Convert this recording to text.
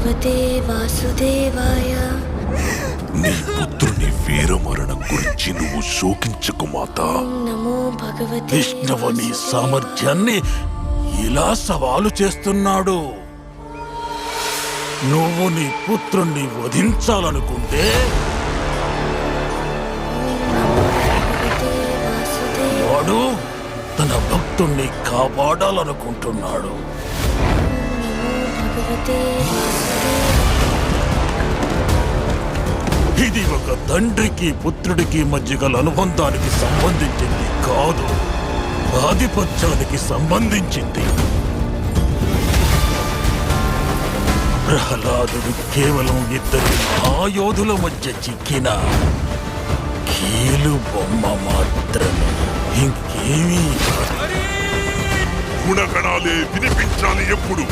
భగవతే వాసుదేవాయ. నీ పుత్రుని వీరమరణం గురించి నువ్వు శోకించకు మాతా. నమో భగవతే విష్ణువు నీ సామర్థ్యాన్ని ఇలా సవాలు చేస్తున్నాడు. నువ్వు నీ పుత్రుణ్ణి వధించాలనుకుంటే భగవతే వాసుదేవాయ. వాడు తన భక్తుణ్ణి కాపాడాలనుకుంటున్నాడు. నమో భగవతే వాసుదేవాయ. ఇది ఒక తండ్రికి పుత్రుడికి మధ్య గల అనుబంధానికి సంబంధించింది కాదు, ఆధిపత్యానికి సంబంధించింది. ప్రహ్లాదుడు కేవలం ఇద్దరు మహాయోధుల మధ్య చిక్కిన కీలు బొమ్మ మాత్రమే, ఇంకేమీ కాదు. గుణగణాలే వినిపించాలి ఎప్పుడు.